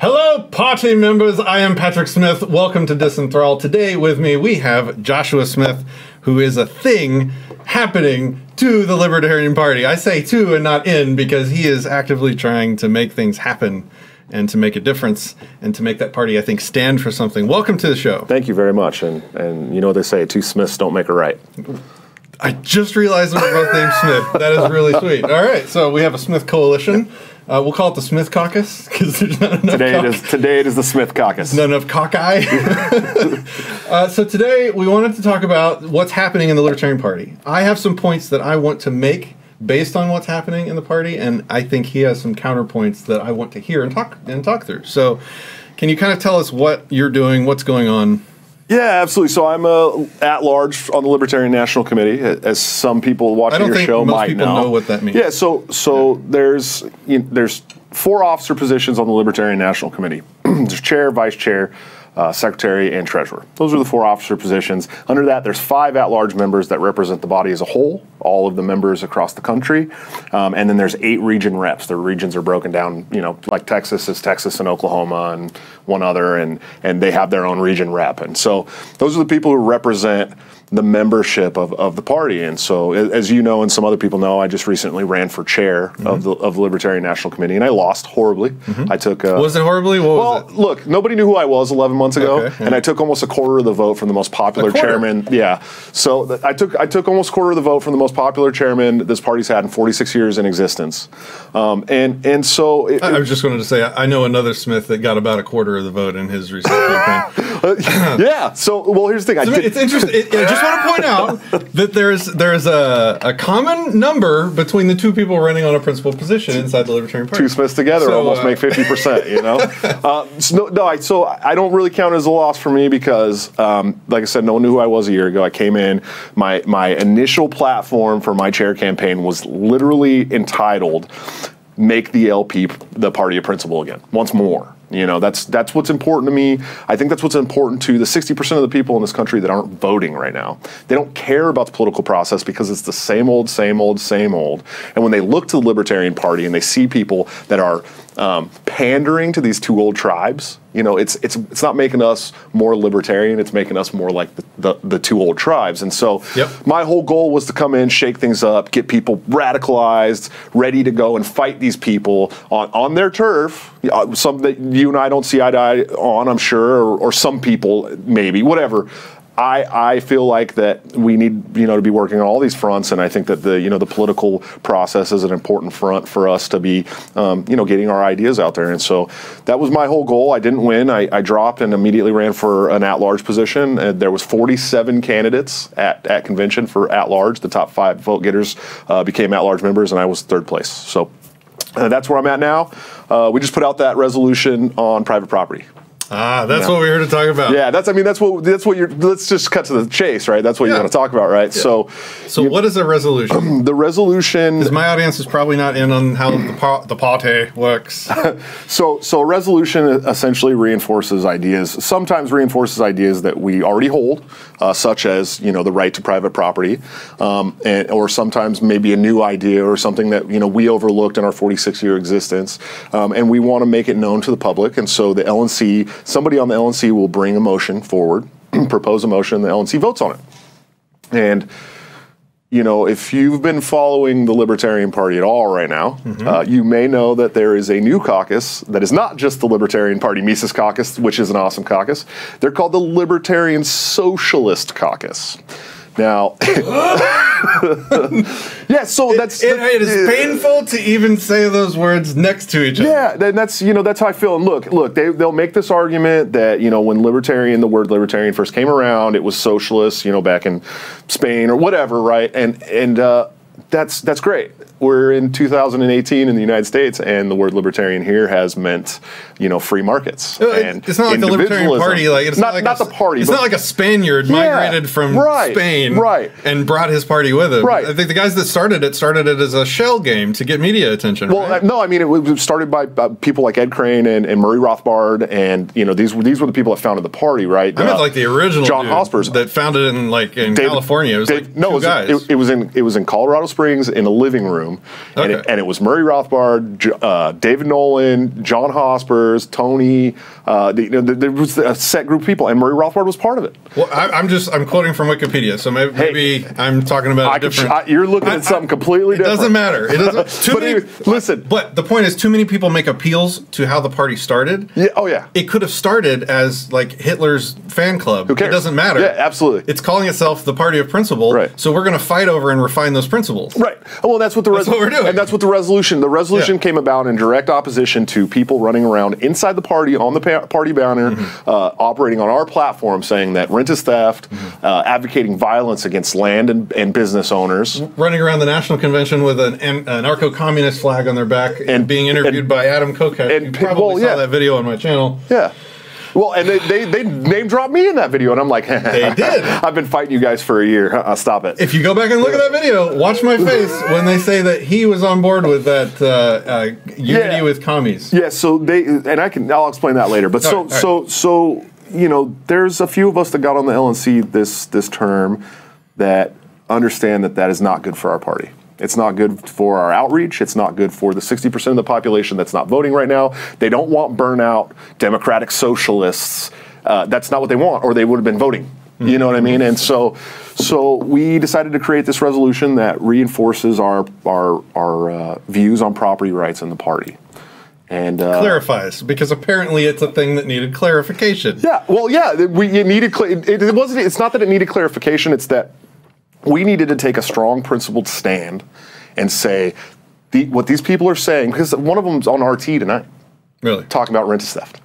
Hello, party members. I am Patrick Smith. Welcome to Disenthrall. Today with me, we have Joshua Smith, who is a thing happening to the Libertarian Party. I say to and not in because he is actively trying to make things happen and to make a difference and to make that party, I think, stand for something. Welcome to the show. Thank you very much. And you know what they say, two Smiths don't make a right. I just realized we're both named Smith. That is really sweet. All right, so we have a Smith coalition. We'll call it the Smith Caucus because there's not enough. Today it is the Smith Caucus. Not enough cockeye. So today we wanted to talk about what's happening in the Libertarian Party. I have some points that I want to make based on what's happening in the party, and I think he has some counterpoints that I want to hear and talk through. So, can you kind of tell us what you're doing, what's going on? Yeah, absolutely. So I'm at-large on the Libertarian National Committee, as some people watching your show might know. I don't think most people know what that means. Yeah, so there's 4 officer positions on the Libertarian National Committee. There's chair, vice chair, secretary, and treasurer. Those are the 4 officer positions. Under that, there's 5 at-large members that represent the body as a whole, all of the members across the country, and then there's 8 region reps. The regions are broken down, like Texas is Texas and Oklahoma and one other, and they have their own region rep. And so those are the people who represent the membership of the party. And so, as you know, and some other people know, I just recently ran for chair of the Libertarian National Committee, and I lost horribly. I took was it horribly? What was it? Look, nobody knew who I was 11 months ago, and I took almost a quarter of the vote from the most popular chairman. Yeah, so I took almost a quarter of the vote from the most popular chairman this party's had in 46 years in existence. And so I was just going to say I know another Smith that got about a quarter of the vote in his recent campaign. Yeah. So here's the thing. It's interesting. I just want to point out that there's a common number between the 2 people running on a principal position inside the Libertarian Party. 2 Smiths together almost make 50%. So I don't really count it as a loss for me because, like I said, no one knew who I was a year ago. I came in. My initial platform for my chair campaign was literally entitled "Make the LP the party of principle again, once more." That's what's important to me. I think that's what's important to the 60% of the people in this country that aren't voting right now. They don't care about the political process because it's the same old, same old, same old. And when they look to the Libertarian Party and they see people that are pandering to these 2 old tribes, it's not making us more libertarian. It's making us more like the 2 old tribes. And so my whole goal was to come in, shake things up, get people radicalized, ready to go and fight these people on their turf. Some that you and I don't see eye to eye on, I'm sure, or some people maybe, whatever. I feel like that we need to be working on all these fronts, and I think that the political process is an important front for us to be getting our ideas out there. And so that was my whole goal. I didn't win. I dropped and immediately ran for an at-large position. There was 47 candidates at convention for at-large. The top 5 vote getters became at-large members, and I was 3rd place. So that's where I'm at now. We just put out that resolution on private property. That's what we're here to talk about. Yeah, that's what you're. Let's just cut to the chase, right? That's what you want to talk about, right? Yeah. So what is a resolution? The resolution. Because my audience is probably not in on how the party works. So a resolution essentially reinforces ideas. Sometimes reinforces ideas that we already hold, such as the right to private property, or sometimes maybe a new idea or something that we overlooked in our 46-year existence, and we want to make it known to the public. And so the LNC. Somebody on the LNC will bring a motion forward, propose a motion, the LNC votes on it. And, if you've been following the Libertarian Party at all right now, you may know that there is a new caucus that is not just the Libertarian Party Mises Caucus, which is an awesome caucus. They're called the Libertarian Socialist Caucus. Now, yeah, so it is painful to even say those words next to each other. Yeah, and that's how I feel. And look, they'll make this argument that when the word libertarian first came around, it was socialist, back in Spain or whatever, right? And that's great. We're in 2018 in the United States, and the word libertarian here has meant, free markets. And it's not like the Libertarian Party, it's not the party. It's not like a Spaniard migrated from Spain and brought his party with him. Right. I think the guys that started it as a shell game to get media attention. Well, no, I mean it was started by people like Ed Crane and Murray Rothbard, and these were the people that founded the party, right? I meant like the original John Hospers that founded it in California. It was guys. It was in Colorado Colorado Springs in a living room, and it was Murray Rothbard, David Nolan, John Hospers, Tony. There was a set group of people, and Murray Rothbard was part of it. Well, I'm quoting from Wikipedia, so maybe I'm talking about a different. You're looking at something completely different. It doesn't matter. It doesn't. Listen. But the point is, too many people make appeals to how the party started. Yeah. Oh yeah. It could have started as like Hitler's fan club. Who cares? It doesn't matter. Yeah, absolutely. It's calling itself the party of principle. Right. So we're going to fight over and refine those principles. Right. Well, that's what what we're doing. And that's what the resolution. The resolution came about in direct opposition to people running around inside the party on the party banner, operating on our platform, saying that rent is theft, advocating violence against land and business owners, running around the national convention with an anarcho-communist flag on their back, and being interviewed by Adam Kokesh. You probably saw that video on my channel. Yeah. Well, and they name dropped me in that video, and I'm like, they did. I've been fighting you guys for a year. Stop it. If you go back and look at that video, watch my face when they say that he was on board with that unity with commies. Yeah. So I'll explain that later. But so you know, there's a few of us that got on the LNC this term that understand that is not good for our party. It's not good for our outreach. It's not good for the 60% of the population that's not voting right now. They don't want burnout democratic socialists. That's not what they want, or they would have been voting. You know what I mean? And so we decided to create this resolution that reinforces our views on property rights in the party. And clarifies, because apparently it's a thing that needed clarification. Yeah. Well, yeah. It needed. It wasn't. It's not that it needed clarification. It's that we needed to take a strong, principled stand and say what these people are saying, because one of them's on RT tonight, really talking about rent is theft.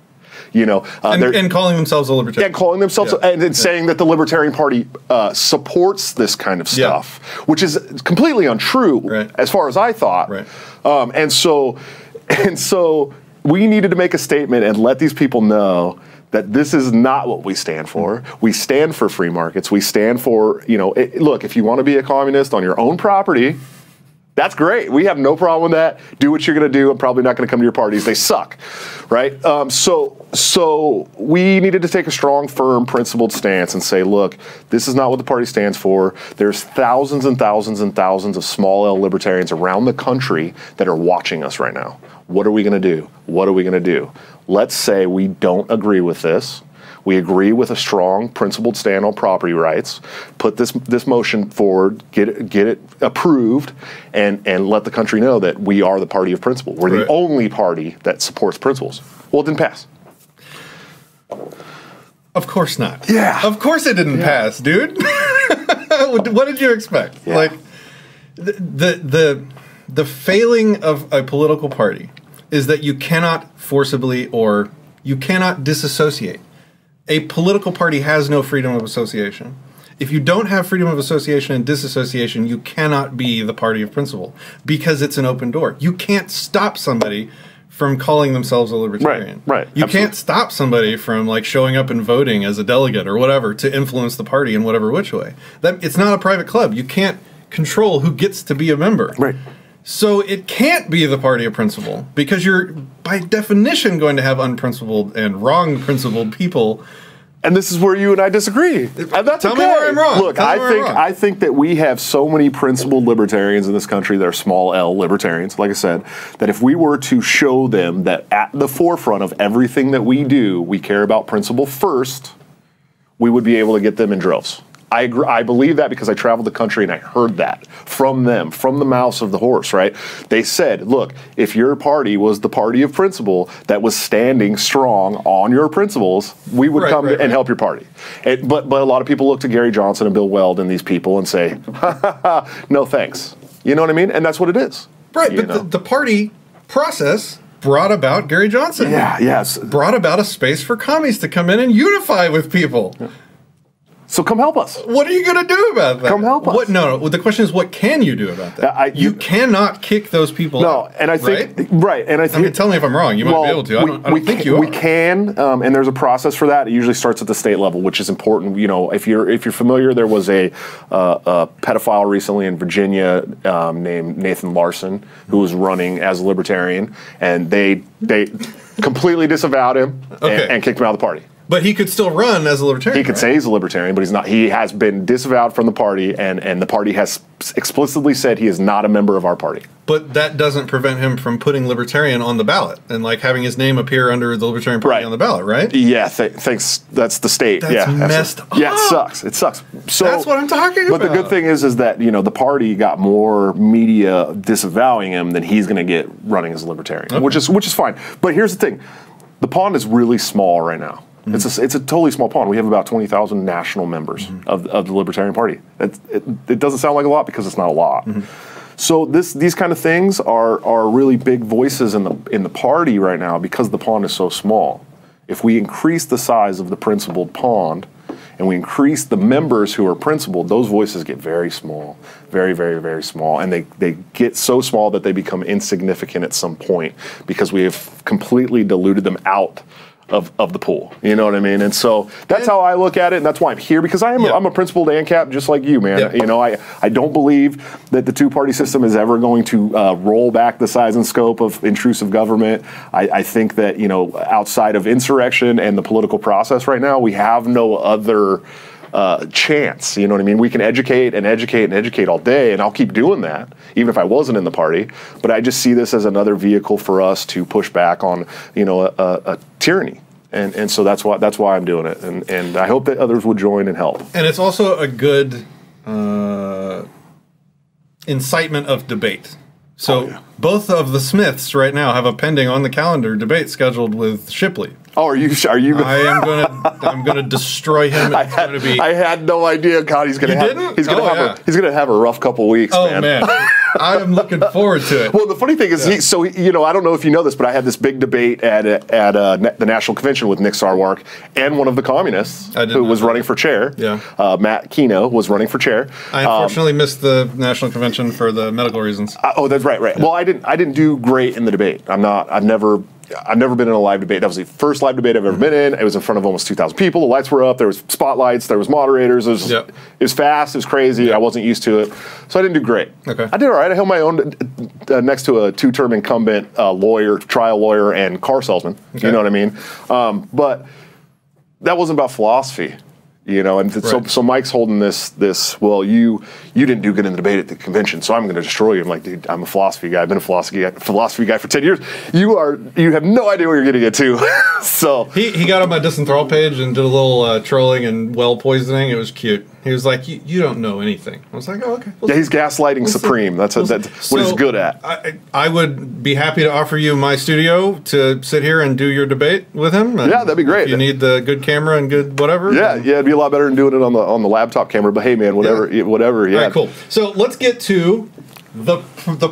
You know, and calling themselves a libertarian. And calling themselves, and saying that the Libertarian Party supports this kind of stuff, which is completely untrue, as far as I thought. Right. And so we needed to make a statement and let these people know that this is not what we stand for. We stand for free markets. We stand for, you know, look, if you want to be a communist on your own property, that's great. We have no problem with that. Do what you're going to do. I'm probably not going to come to your parties. They suck, right? So we needed to take a strong, firm, principled stance and say, look, this is not what the party stands for. There's thousands and thousands and thousands of small L libertarians around the country that are watching us right now. What are we going to do? What are we going to do? Let's say we don't agree with this. We agree with a strong, principled stand on property rights. Put this motion forward, get it approved, and let the country know that we are the party of principle. We're the only party that supports principles. Well, it didn't pass. Of course not. Yeah. Of course it didn't pass, dude. What did you expect? Yeah. Like the failing of a political party is that you cannot forcibly or you cannot disassociate. A political party has no freedom of association. If you don't have freedom of association and disassociation, you cannot be the party of principle because it's an open door. You can't stop somebody from calling themselves a libertarian. Right. You can't stop somebody from like showing up and voting as a delegate or whatever to influence the party in whatever which way. It's not a private club. You can't control who gets to be a member. Right. So it can't be the party of principle because you're by definition going to have unprincipled and wrong principled people. And this is where you and I disagree. That's Tell me where I'm wrong. Look, I think that we have so many principled libertarians in this country that are small L libertarians, like I said, that if we were to show them that at the forefront of everything that we do, we care about principle first, we would be able to get them in droves. I agree, I believe that because I traveled the country and I heard that from them, from the mouths of the horse, right? They said, look, if your party was the party of principle that was standing strong on your principles, we would come and help your party. But a lot of people look to Gary Johnson and Bill Weld and these people and say, no thanks. You know what I mean? And that's what it is. Right, but the party process brought about Gary Johnson. Yeah, yes. Brought about a space for commies to come in and unify with people. Yeah. So come help us. What are you going to do about that? Come help us. No. The question is, what can you do about that? You cannot kick those people out. And I think and I think. I mean, tell me if I'm wrong. You might be able to. I don't think you are. We can, and there's a process for that. It usually starts at the state level, which is important. You know, if you're familiar, there was a pedophile recently in Virginia named Nathan Larson who was running as a libertarian, and they completely disavowed him and kicked him out of the party. But he could still run as a Libertarian. He could say he's a Libertarian, but he's not. He has been disavowed from the party, and the party has explicitly said he is not a member of our party. But that doesn't prevent him from putting Libertarian on the ballot and like having his name appear under the Libertarian Party on the ballot, right? Yeah, thanks. That's the state. That's messed up. Yeah, it sucks. It sucks. So that's what I'm talking about. But the good thing is that the party got more media disavowing him than he's going to get running as a Libertarian, which is fine. But here's the thing: the pond is really small right now. It's a totally small pond. We have about 20,000 national members of the Libertarian Party. It doesn't sound like a lot because it's not a lot. So these kind of things are really big voices in the party right now because the pond is so small. If we increase the size of the principled pond and we increase the members who are principled, those voices get very small, very, very, very small, and they get so small that they become insignificant at some point because we have completely diluted them out of the pool. You know what I mean? And so that's how I look at it, and that's why I'm here, because I'm a principled ANCAP just like you, man. I don't believe that the two-party system is ever going to roll back the size and scope of intrusive government. I think that, outside of insurrection and the political process right now, we have no other chance. You know what I mean? We can educate and educate and educate all day, and I'll keep doing that, even if I wasn't in the party. But I just see this as another vehicle for us to push back on, a tyranny. And so that's why I'm doing it. And I hope that others would join and help. And it's also a good incitement of debate. So both of the Smiths right now have a pending on the calendar debate scheduled with Shipley. Oh, are you? I'm gonna destroy him. I had no idea. God, he's gonna have a rough couple weeks. Oh man. I am looking forward to it. Well, the funny thing is, I don't know if you know this, but I had this big debate at the National Convention with Nick Sarwark and one of the communists who was running for chair. Yeah. Matt Keno was running for chair. I unfortunately missed the National Convention for the medical reasons. That's right. Yeah. Well, I didn't do great in the debate. I've never been in a live debate. That was the first live debate I've ever been in. It was in front of almost 2,000 people. The lights were up. There was spotlights. There was moderators. It was fast. It was crazy. I wasn't used to it. So I didn't do great. Okay. I did all right. I held my own next to a two-term incumbent trial lawyer, and car salesman. Okay. You know what I mean? But that wasn't about philosophy. So Mike's holding this. Well, you didn't do good in the debate at the convention, so I'm going to destroy you. I'm like, dude, I'm a philosophy guy. I've been a philosophy guy for 10 years. You have no idea what you're getting into. So he got on my Disenthrall page and did a little trolling and well poisoning. It was cute. He was like, you don't know anything. I was like, oh, okay. He's gaslighting supreme. That's what he's good at. I would be happy to offer you my studio to sit here and do your debate with him. Yeah, that'd be great. If you need the good camera and good whatever. Yeah, it'd be a lot better than doing it on the laptop camera. But hey, man, whatever. Yeah. All right, cool. So let's get to the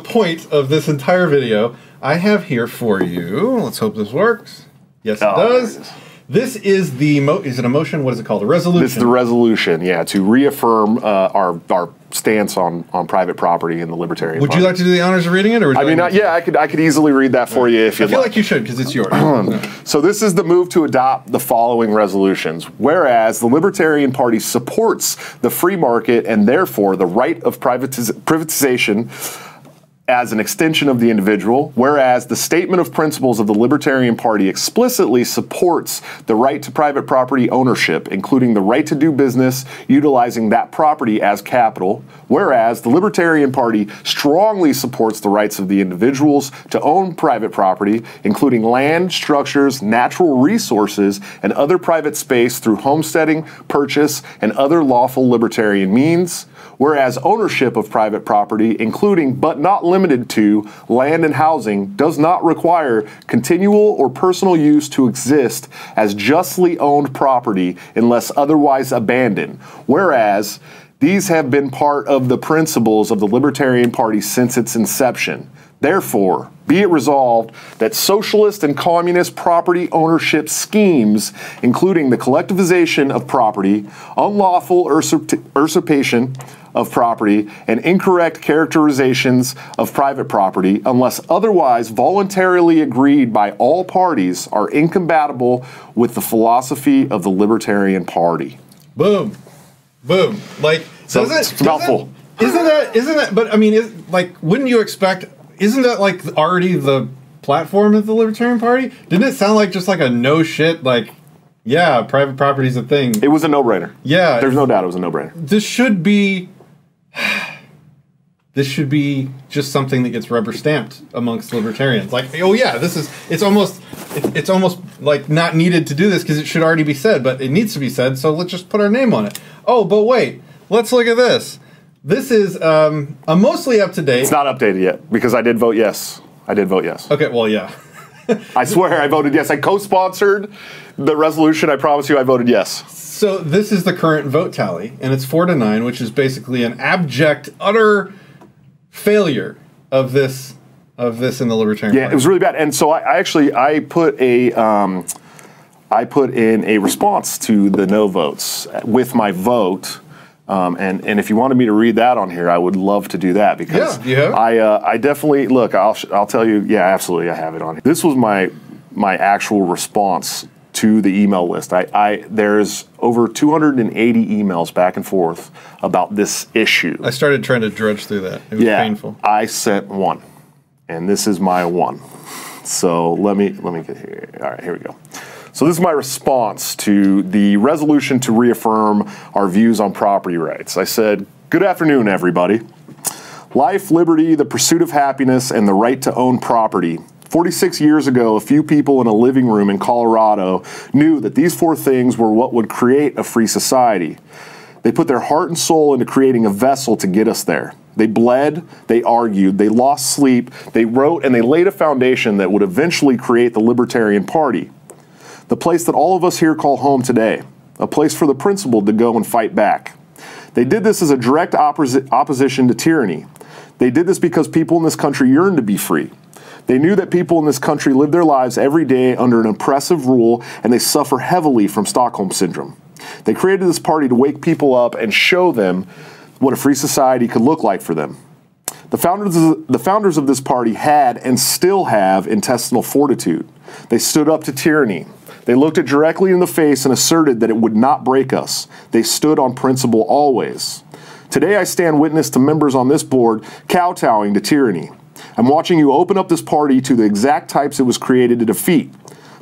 point of this entire video. I have here for you. Let's hope this works. Yes, it does. This is is it a motion? What is it called? A resolution? This is the resolution, to reaffirm our stance on private property in the Libertarian Would Party. you like to do the honors of reading it? Or I could easily read that for you if you'd like. I feel like you should, because it's yours. So this is the move to adopt the following resolutions. Whereas the Libertarian Party supports the free market and therefore the right of privatization as an extension of the individual, whereas the statement of principles of the Libertarian Party explicitly supports the right to private property ownership, including the right to do business utilizing that property as capital, whereas the Libertarian Party strongly supports the rights of the individuals to own private property, including land, structures, natural resources, and other private space through homesteading, purchase, and other lawful libertarian means, whereas ownership of private property, including but not limited to land and housing, does not require continual or personal use to exist as justly owned property unless otherwise abandoned, whereas these have been part of the principles of the Libertarian Party since its inception. Therefore, be it resolved that socialist and communist property ownership schemes, including the collectivization of property, unlawful usurpation of property, and incorrect characterizations of private property, unless otherwise voluntarily agreed by all parties, are incompatible with the philosophy of the Libertarian Party. Boom. Boom. It's a mouthful. Isn't that, but I mean, wouldn't you expect, isn't that already the platform of the Libertarian Party? Didn't it sound like just a no shit, Yeah, private property is a thing. It was a no-brainer. Yeah. There's no doubt it was a no-brainer. This should be just something that gets rubber stamped amongst libertarians. Like, oh yeah, it's almost like not needed to do this because it should already be said, but it needs to be said, so let's just put our name on it. Oh, but wait, let's look at this. This is a mostly up to date. It's not updated yet because I did vote yes. I did vote yes. Okay, well, yeah. I swear I voted yes. I co-sponsored the resolution. I promise you I voted yes. So this is the current vote tally, and it's 4-9, which is basically an abject, utter failure of this in the Libertarian Party. It was really bad. And so I put in a response to the no votes with my vote. And if you wanted me to read that on here, I would love to do that because I definitely look. I'll tell you. Yeah, absolutely, I have it on here. This was my actual response to the email list. There's over 280 emails back and forth about this issue. I started trying to drudge through that. It was painful. I sent one, and this is my one. So let me get here. All right, here we go. So this is my response to the resolution to reaffirm our views on property rights. I said, good afternoon, everybody. Life, liberty, the pursuit of happiness, and the right to own property. 46 years ago, a few people in a living room in Colorado knew that these four things were what would create a free society. They put their heart and soul into creating a vessel to get us there. They bled, they argued, they lost sleep, they wrote, and they laid a foundation that would eventually create the Libertarian Party. The place that all of us here call home today, a place for the principled to go and fight back. They did this as a direct opposition to tyranny. They did this because people in this country yearned to be free. They knew that people in this country live their lives every day under an oppressive rule, and they suffer heavily from Stockholm Syndrome. They created this party to wake people up and show them what a free society could look like for them. The founders of this party had and still have intestinal fortitude. They stood up to tyranny. They looked it directly in the face and asserted that it would not break us. They stood on principle always. Today I stand witness to members on this board kowtowing to tyranny. I'm watching you open up this party to the exact types it was created to defeat.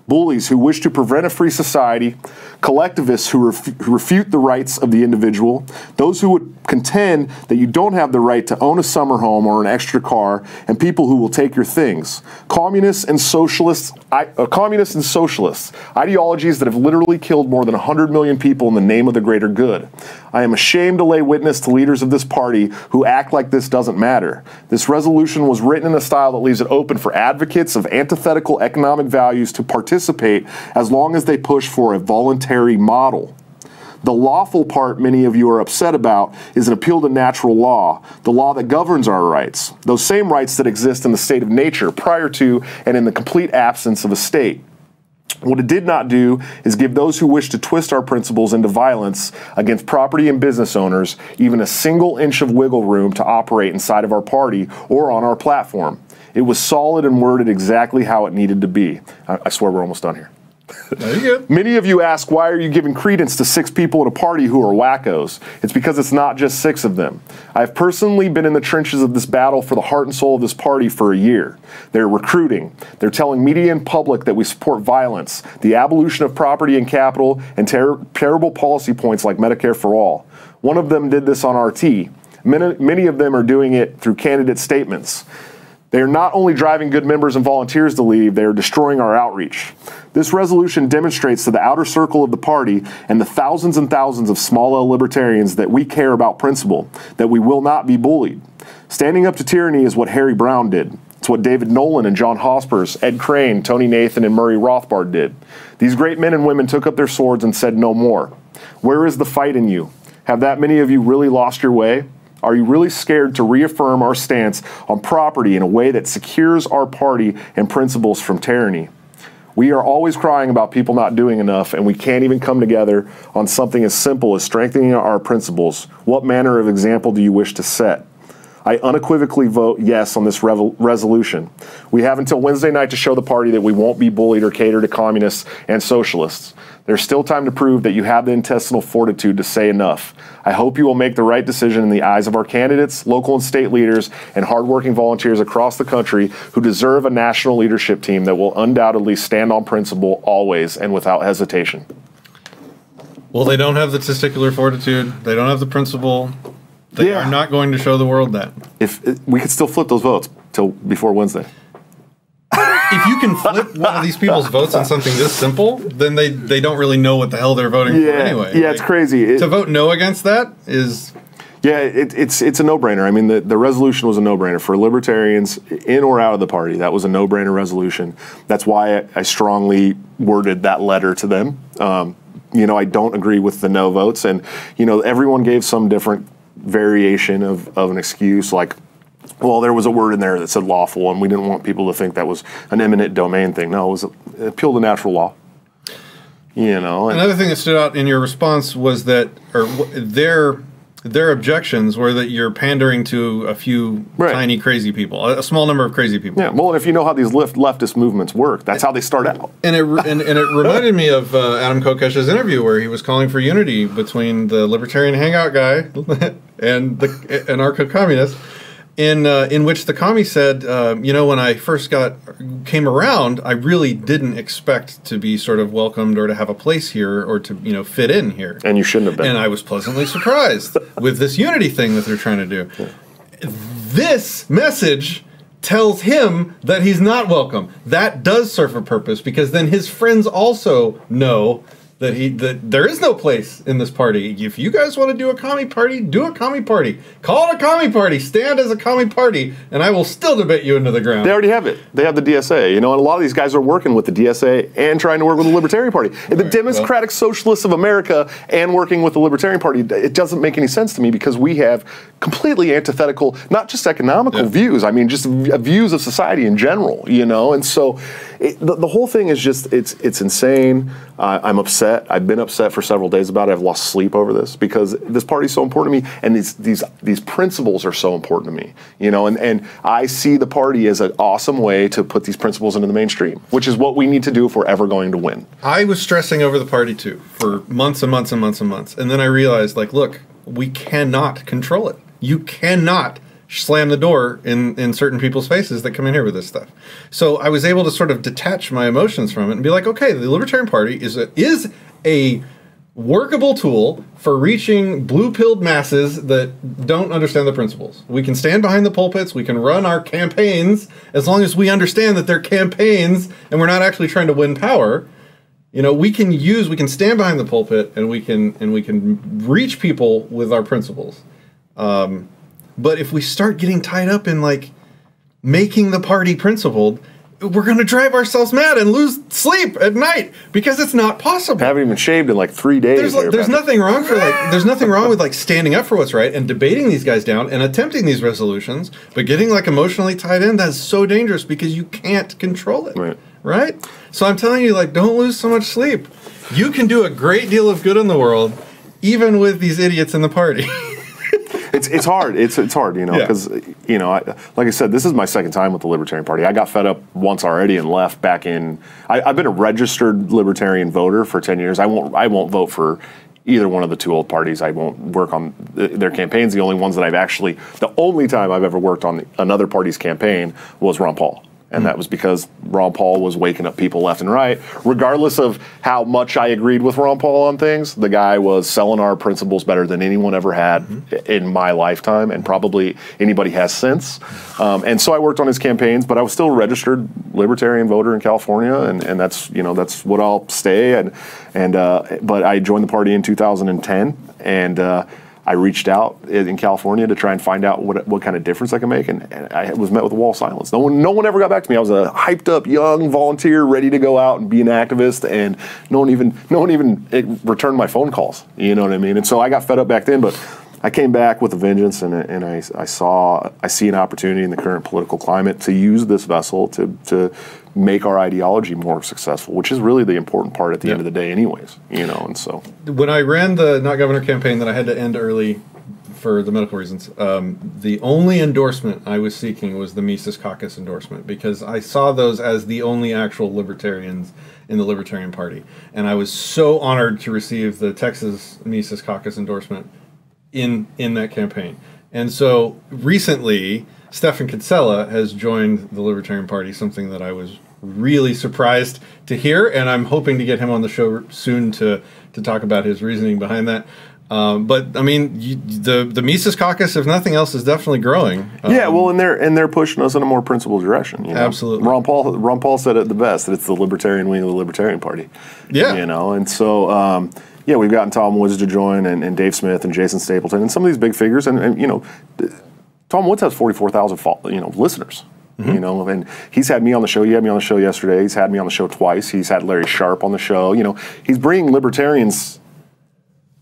Bullies who wish to prevent a free society, collectivists who refute the rights of the individual, those who would contend that you don't have the right to own a summer home or an extra car, and people who will take your things. Communists and socialists, ideologies that have literally killed more than 100 million people in the name of the greater good. I am ashamed to lay witness to leaders of this party who act like this doesn't matter. This resolution was written in a style that leaves it open for advocates of antithetical economic values to participate as long as they push for a voluntary model. The lawful part many of you are upset about is an appeal to natural law, the law that governs our rights, those same rights that exist in the state of nature prior to and in the complete absence of a state. What it did not do is give those who wish to twist our principles into violence against property and business owners even a single inch of wiggle room to operate inside of our party or on our platform. It was solid and worded exactly how it needed to be. I swear we're almost done here. There you go. Many of you ask, why are you giving credence to 6 people at a party who are wackos? It's because it's not just 6 of them. I've personally been in the trenches of this battle for the heart and soul of this party for a year. They're recruiting. They're telling media and public that we support violence, the abolition of property and capital, and terrible policy points like Medicare for All. One of them did this on RT. Many of them are doing it through candidate statements. They are not only driving good members and volunteers to leave, they are destroying our outreach. This resolution demonstrates to the outer circle of the party and the thousands and thousands of small L libertarians that we care about principle, that we will not be bullied. Standing up to tyranny is what Harry Brown did. It's what David Nolan and John Hospers, Ed Crane, Tony Nathan, and Murray Rothbard did. These great men and women took up their swords and said no more. Where is the fight in you? Have that many of you really lost your way? Are you really scared to reaffirm our stance on property in a way that secures our party and principles from tyranny? We are always crying about people not doing enough, and we can't even come together on something as simple as strengthening our principles. What manner of example do you wish to set? I unequivocally vote yes on this resolution. We have until Wednesday night to show the party that we won't be bullied or cater to communists and socialists. There's still time to prove that you have the intestinal fortitude to say enough. I hope you will make the right decision in the eyes of our candidates, local and state leaders, and hardworking volunteers across the country who deserve a national leadership team that will undoubtedly stand on principle always and without hesitation. Well, they don't have the testicular fortitude. They don't have the principle. They are not going to show the world that. If we could still flip those votes till before Wednesday. If you can flip one of these people's votes on something this simple, then they don't really know what the hell they're voting for anyway. Yeah, it's crazy. To vote no against that is... Yeah, it's a no-brainer. I mean, the resolution was a no-brainer. For libertarians, in or out of the party, that was a no-brainer resolution. That's why I strongly worded that letter to them. You know, I don't agree with the no votes. And, you know, everyone gave some different variation of an excuse, like, well, there was a word in there that said lawful, and we didn't want people to think that was an eminent domain thing. No, it was an appeal to natural law. You know. Another thing that stood out in your response was that, or their objections were that you're pandering to a few tiny crazy people, a small number of crazy people. Yeah, well, and if you know how these leftist movements work, that's how they start out. And it reminded me of Adam Kokesh's interview where he was calling for unity between the Libertarian Hangout guy and the anarcho-communist, in which the commie said, you know, when I first came around, I really didn't expect to be sort of welcomed or to have a place here or to, you know, fit in here. And you shouldn't have been. And I was pleasantly surprised with this unity thing that they're trying to do. Yeah. This message tells him that he's not welcome. That does serve a purpose, because then his friends also know that there is no place in this party. If you guys want to do a commie party, do a commie party. Call it a commie party. Stand as a commie party, and I will still debate you into the ground. They already have it. They have the DSA, you know, and a lot of these guys are working with the DSA and trying to work with the Libertarian Party. The Democratic Socialists of America and working with the Libertarian Party, it doesn't make any sense to me, because we have completely antithetical, not just economical views, I mean, just views of society in general, you know, and so the whole thing is just, it's insane. I'm upset. I've been upset for several days about it. I've lost sleep over this, because this party is so important to me, and these principles are so important to me, you know, and I see the party as an awesome way to put these principles into the mainstream, which is what we need to do if we're ever going to win. I was stressing over the party too for months and months and months and months, and then I realized, like, look, we cannot control it. You cannot slam the door in certain people's faces that come in here with this stuff. So I was able to sort of detach my emotions from it and be like, okay, the Libertarian Party is a workable tool for reaching blue-pilled masses that don't understand the principles. We can stand behind the pulpits, we can run our campaigns, as long as we understand that they're campaigns and we're not actually trying to win power. You know, we can stand behind the pulpit, and we can reach people with our principles. But if we start getting tied up in, like, making the party principled, we're going to drive ourselves mad and lose sleep at night, because it's not possible. I haven't even shaved in like 3 days. There's nothing wrong with like standing up for what's right and debating these guys down and attempting these resolutions, but getting like emotionally tied in, that's so dangerous, because you can't control it. Right? So I'm telling you, like, don't lose so much sleep. You can do a great deal of good in the world, even with these idiots in the party. It's hard. It's hard, you know, because, you know, like I said, this is my second time with the Libertarian Party. I got fed up once already and left back in. I've been a registered Libertarian voter for 10 years. I won't vote for either one of the two old parties. I won't work on their campaigns. The only ones that the only time I've ever worked on another party's campaign was Ron Paul. And that was because Ron Paul was waking up people left and right. Regardless of how much I agreed with Ron Paul on things, the guy was selling our principles better than anyone ever had in my lifetime, and probably anybody has since. And so I worked on his campaigns, but I was still a registered Libertarian voter in California, and that's, you know, that's what I'll stay. But I joined the party in 2010, and I reached out in California to try and find out what kind of difference I can make, and I was met with a wall of silence. No one ever got back to me. I was a hyped up young volunteer ready to go out and be an activist, and no one even returned my phone calls. You know what I mean? And so I got fed up back then, but I came back with a vengeance, and I see an opportunity in the current political climate to use this vessel to make our ideology more successful, which is really the important part at the end of the day anyways, you know. And so when I ran the Not Governor campaign that I had to end early for the medical reasons, the only endorsement I was seeking was the Mises Caucus endorsement, because I saw those as the only actual libertarians in the Libertarian Party. And I was so honored to receive the Texas Mises Caucus endorsement in that campaign. And so recently, Stephan Kinsella has joined the Libertarian Party, something that I was really surprised to hear, and I'm hoping to get him on the show soon to talk about his reasoning behind that. But I mean, the Mises Caucus, if nothing else, is definitely growing. Yeah, well, and they're pushing us in a more principled direction. You know? Absolutely. Ron Paul said it the best, that it's the Libertarian wing of the Libertarian Party. Yeah. You know, and so yeah, we've gotten Tom Woods to join, and Dave Smith and Jason Stapleton, and some of these big figures, and you know, Tom Woods has 44,000 listeners. Mm-hmm. You know, and he's had me on the show. He had me on the show yesterday. He's had me on the show twice. He's had Larry Sharp on the show. You know, he's bringing libertarians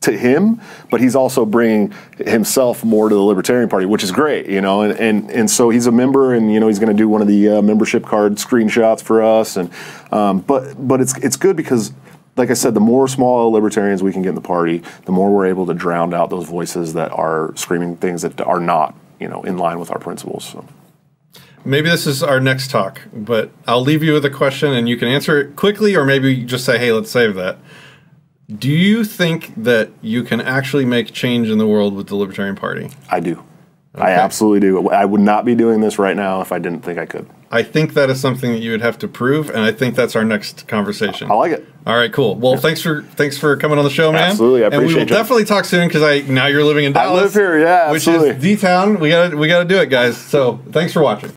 to him, but he's also bringing himself more to the Libertarian Party, which is great, you know, and so he's a member, and you know, he's going to do one of the membership card screenshots for us, and but it's good because, like I said, the more small libertarians we can get in the party, the more we're able to drown out those voices that are screaming things that are not, you know, in line with our principles. So. Maybe this is our next talk, but I'll leave you with a question, and you can answer it quickly, or maybe just say, hey, let's save that. Do you think that you can actually make change in the world with the Libertarian Party? I do. Okay. I absolutely do. I would not be doing this right now if I didn't think I could. I think that is something that you would have to prove, and I think that's our next conversation. I like it. All right, cool. Well, thanks for coming on the show, man. Absolutely, I appreciate it. And we will definitely talk soon because now you're living in Dallas. I live here, yeah, absolutely. Which is D-Town. We gotta do it, guys. So thanks for watching.